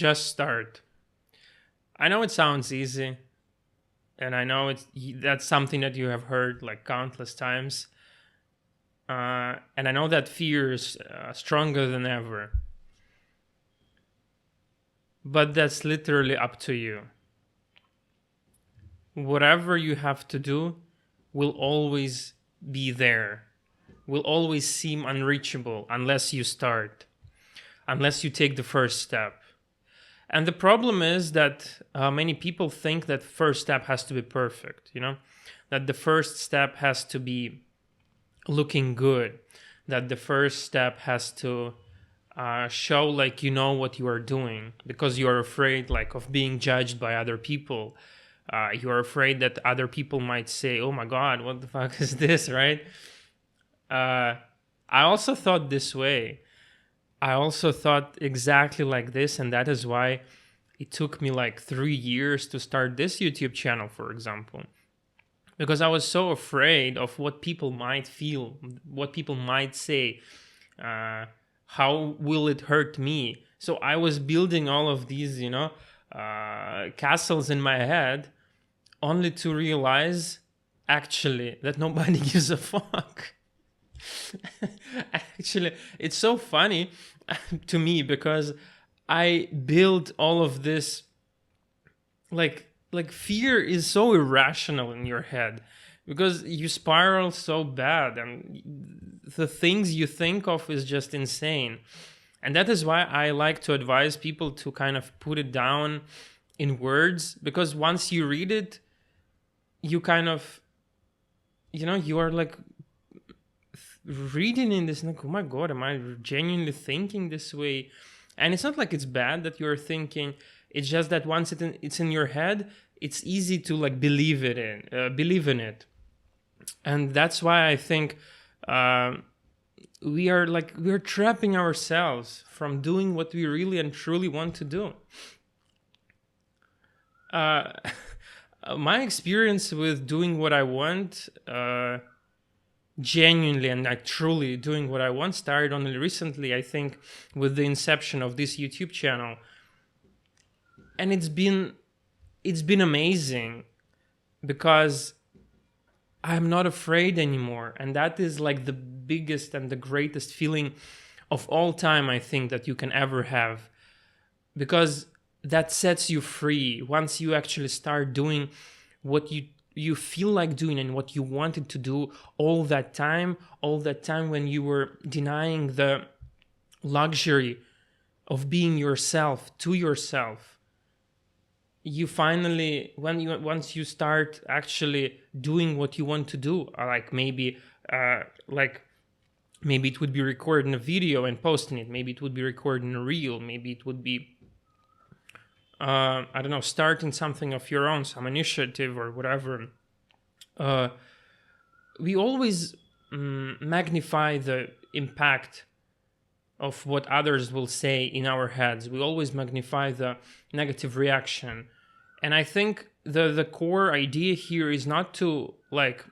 Just start. I know it sounds easy, and I know that's something that you have heard like countless times. And I know that fear is stronger than ever. But that's literally up to you. Whatever you have to do will always be there, will always seem unreachable unless you start, unless you take the first step. And the problem is that many people think that first step has to be perfect, that the first step has to be looking good, that the first step has to show like you know what you are doing, because you are afraid like of being judged by other people. You are afraid that other people might say, oh my God, what the fuck is this, right? I also thought this way. I also thought exactly like this, and that is why it took me like 3 years to start this YouTube channel, for example. Because I was so afraid of what people might feel, what people might say, how will it hurt me? So I was building all of these, castles in my head, only to realize actually that nobody gives a fuck. Actually, it's so funny to me because I build all of this like fear is so irrational in your head because you spiral so bad and the things you think of is just insane. And that is why I like to advise people to kind of put it down in words, because once you read it, you kind of, you are like reading in this, like, oh my God, am I genuinely thinking this way? And it's not like it's bad that you're thinking. It's just that once it's in your head, it's easy to like believe in it. And that's why I think we're trapping ourselves from doing what we really and truly want to do. My experience with doing what I want, genuinely and like truly doing what I want, started only recently, I think, with the inception of this YouTube channel. And it's been amazing because I'm not afraid anymore. And that is like the biggest and the greatest feeling of all time, I think, that you can ever have. Because that sets you free once you actually start doing what you feel like doing and what you wanted to do all that time when you were denying the luxury of being yourself to yourself. You finally, once you start actually doing what you want to do, like maybe it would be recording a video and posting it, maybe it would be recording a reel, maybe it would be I don't know, starting something of your own, some initiative or whatever. We always magnify the impact of what others will say in our heads. We always magnify the negative reaction. And I think the core idea here is not to like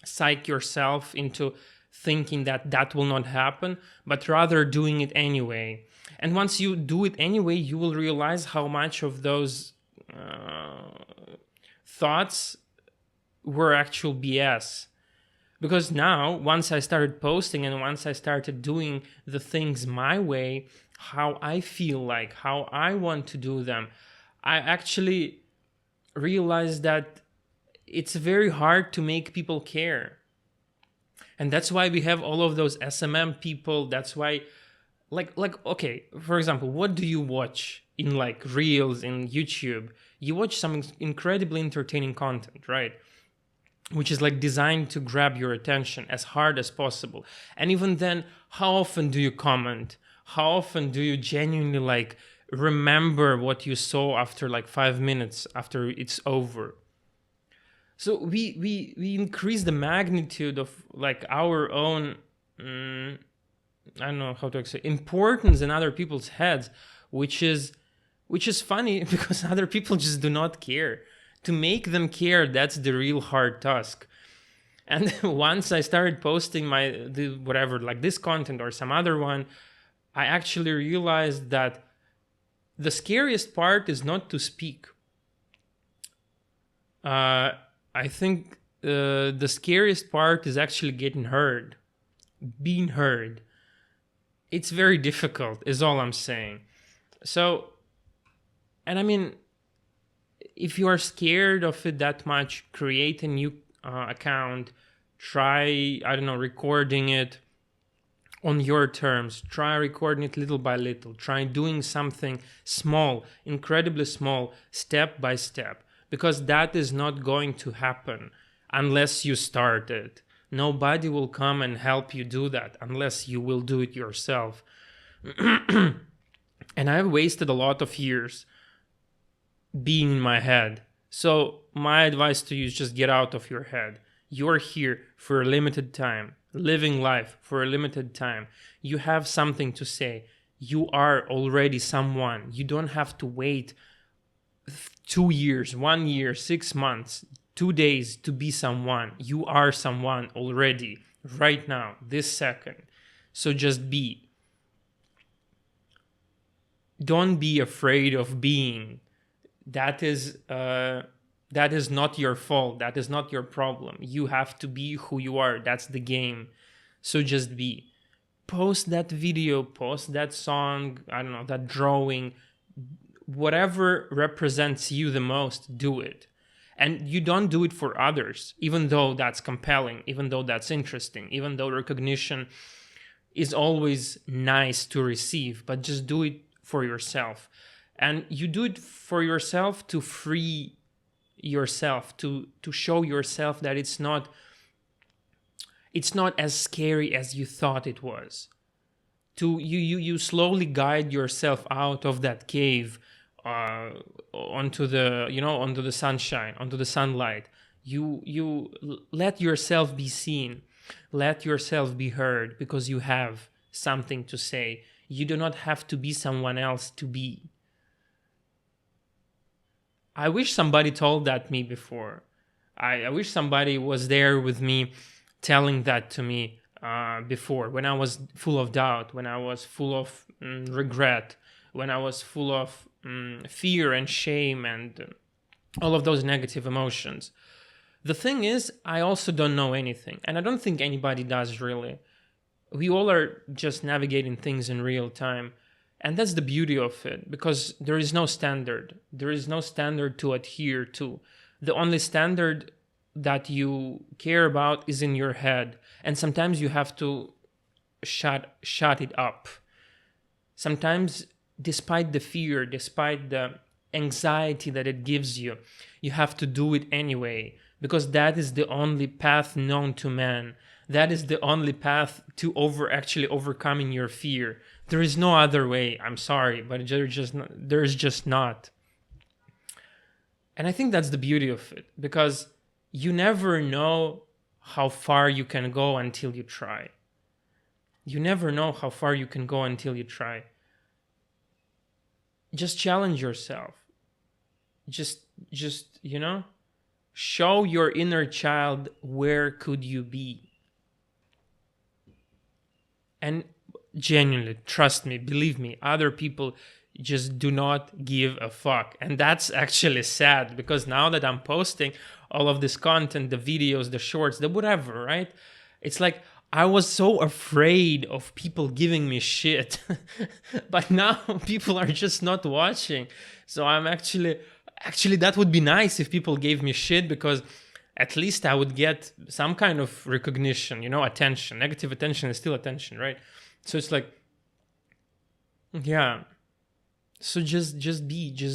psych yourself into thinking that will not happen, but rather doing it anyway. And once you do it anyway, you will realize how much of those thoughts were actual BS. Because now, once I started posting and once I started doing the things my way, how I feel like, how I want to do them, I actually realized that it's very hard to make people care. And that's why we have all of those SMM people. That's why, like, okay, for example, what do you watch in like Reels in YouTube? You watch some incredibly entertaining content, right? Which is like designed to grab your attention as hard as possible. And even then, how often do you comment? How often do you genuinely like remember what you saw after like 5 minutes after it's over? So we increase the magnitude of like our own I don't know how to say importance in other people's heads, which is funny because other people just do not care. To make them care, that's the real hard task. And once I started posting whatever, like this content or some other one, I actually realized that The scariest part is not to speak. I think the scariest part is actually getting heard, being heard. It's very difficult, is all I'm saying. So, and I mean, if you are scared of it that much, create a new account, try, I don't know, recording it on your terms, try recording it little by little, try doing something small, incredibly small, step by step, because that is not going to happen unless you start it. Nobody will come and help you do that unless you will do it yourself. And I've wasted a lot of years being in my head. So my advice to you is just get out of your head. You're here for a limited time, living life for a limited time. You have something to say. You are already someone. You don't have to wait 2 years, 1 year, 6 months, 2 days to be someone. You are someone already, right now, this second. So just be. Don't be afraid of being. That is not your fault. That is not your problem. You have to be who you are. That's the game. So just be. Post that video, post that song, I don't know, that drawing, whatever represents you the most, do it. And you don't do it for others, even though that's compelling, even though that's interesting, even though recognition is always nice to receive, but just do it for yourself. And you do it for yourself to free yourself, to show yourself that it's not as scary as you thought it was. You slowly guide yourself out of that cave, onto the sunshine, onto the sunlight. You let yourself be seen, let yourself be heard, because you have something to say. You do not have to be someone else to be. I wish somebody told that me before. I wish somebody was there with me telling that to me before, when I was full of doubt, when I was full of regret, when I was full of fear and shame and all of those negative emotions. The thing is, I also don't know anything, and I don't think anybody does really. We all are just navigating things in real time. And that's the beauty of it, because there is no standard. There is no standard to adhere to. The only standard that you care about is in your head. And sometimes you have to shut it up. Sometimes, despite the fear, despite the anxiety that it gives you, you have to do it anyway, because that is the only path known to man. That is the only path to overcoming your fear. There is no other way. I'm sorry, but there's just not. And I think that's the beauty of it, because you never know how far you can go until you try. You never know how far you can go until you try. Just challenge yourself. Just show your inner child where could you be. And genuinely, trust me, believe me, other people just do not give a fuck. And that's actually sad, because now that I'm posting all of this content, the videos, the shorts, the whatever, right? It's like I was so afraid of people giving me shit. But now people are just not watching. So I'm actually that would be nice if people gave me shit, because at least I would get some kind of recognition, attention. Negative attention is still attention, right? So it's like, yeah. So just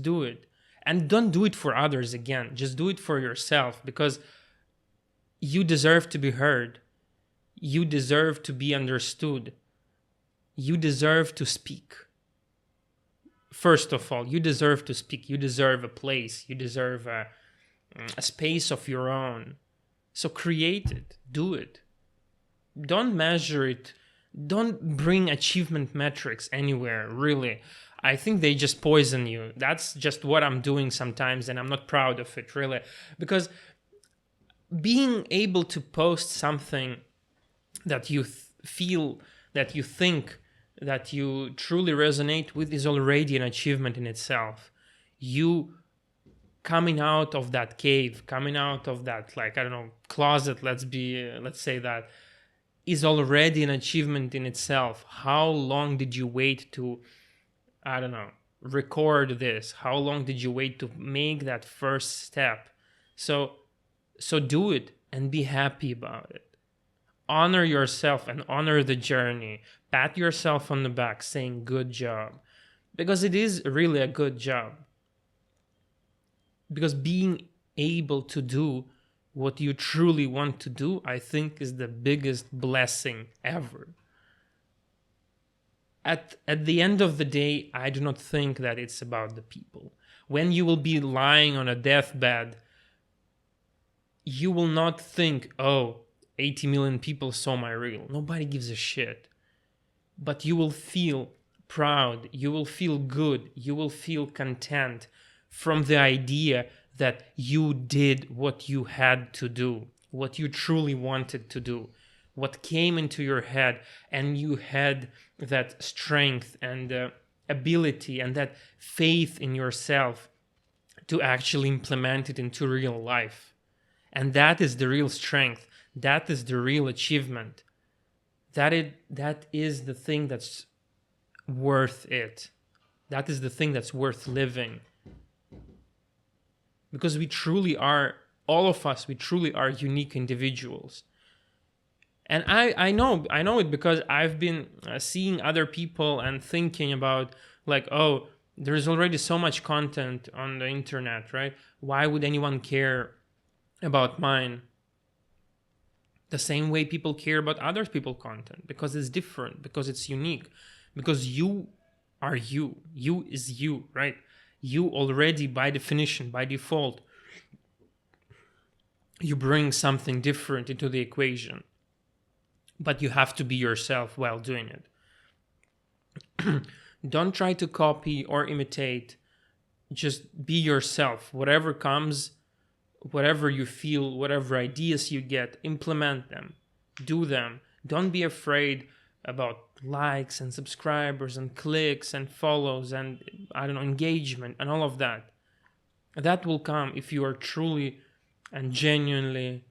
do it. And don't do it for others again. Just do it for yourself, because you deserve to be heard. You deserve to be understood. You deserve to speak. First of all, you deserve to speak. You deserve a place. You deserve a space of your own. So create it. Do it. Don't measure it. Don't bring achievement metrics anywhere, really. I think they just poison you. That's just what I'm doing sometimes, and I'm not proud of it, really. Because being able to post something that you feel, that you think that you truly resonate with is already an achievement in itself. You coming out of that cave, coming out of that, like, I don't know, closet, let's say that, is already an achievement in itself. How long did you wait to, I don't know, record this? How long did you wait to make that first step? So do it and be happy about it. Honor yourself and honor the journey. Pat yourself on the back saying good job, because it is really a good job. Because being able to do what you truly want to do, I think, is the biggest blessing ever. At the end of the day, I do not think that it's about the people. When you will be lying on a deathbed, you will not think, oh, 80 million people saw my reel. Nobody gives a shit. But you will feel proud. You will feel good. You will feel content from the idea that you did what you had to do, what you truly wanted to do, what came into your head, and you had that strength and ability and that faith in yourself to actually implement it into real life. And that is the real strength. That is the real achievement. That is the thing that's worth it. That is the thing that's worth living. Because we truly are, all of us, we truly are unique individuals. And I know it because I've been seeing other people and thinking about, like, oh, there's already so much content on the internet, right? Why would anyone care about mine? The same way people care about other people's content, because it's different, because it's unique, because you are you. You is you, right? You already, by definition, by default, you bring something different into the equation. But you have to be yourself while doing it. Don't try to copy or imitate. Just be yourself. Whatever comes, whatever you feel, whatever ideas you get, implement them. Do them. Don't be afraid about likes and subscribers and clicks and follows and, I don't know, engagement and all of that. That will come if you are truly and genuinely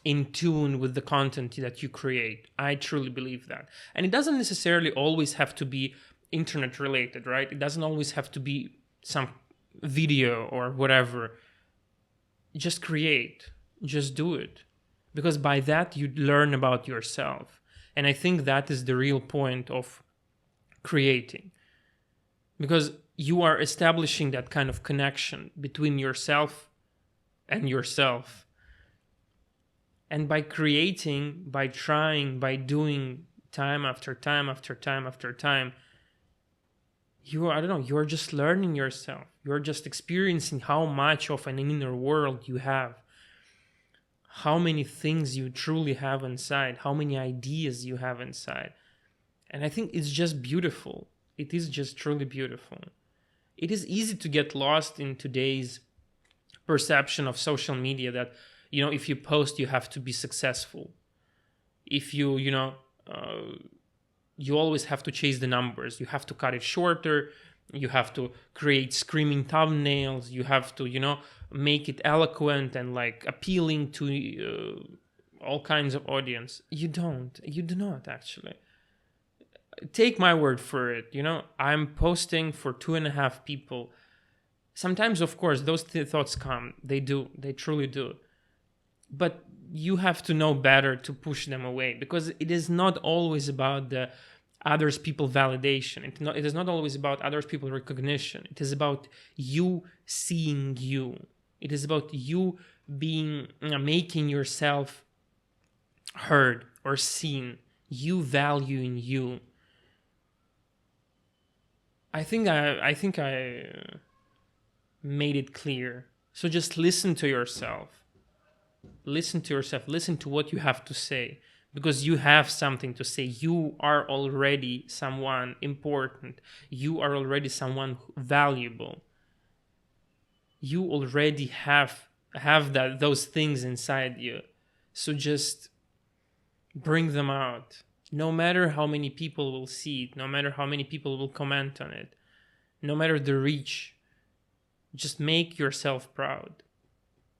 in tune with the content that you create. I truly believe that. And it doesn't necessarily always have to be internet related, right? It doesn't always have to be some video or whatever. Just create. Just do it. Because by that you learn about yourself. And I think that is the real point of creating. Because you are establishing that kind of connection between yourself and yourself. And by creating, by trying, by doing time after time after time after time, you're just learning yourself. You're just experiencing how much of an inner world you have. How many things you truly have inside, how many ideas you have inside. And I think it's just beautiful. It is just truly beautiful. It is easy to get lost in today's perception of social media that, if you post, you have to be successful. If you always have to chase the numbers. You have to cut it shorter. You have to create screaming thumbnails. You have to, make it eloquent and like appealing to all kinds of audience. You do not actually. Take my word for it. I'm posting for 2.5 people. Sometimes, of course, those thoughts come. They do. They truly do. But you have to know better to push them away, because it is not always about the others people validation. It is not always about others people recognition. It is about you seeing you. It is about you being making yourself heard or seen. You valuing you. I think I made it clear. So just listen to yourself. Listen to yourself. Listen to what you have to say. Because you have something to say. You are already someone important. You are already someone valuable. You already have those things inside you. So just bring them out. No matter how many people will see it, no matter how many people will comment on it, no matter the reach, just make yourself proud.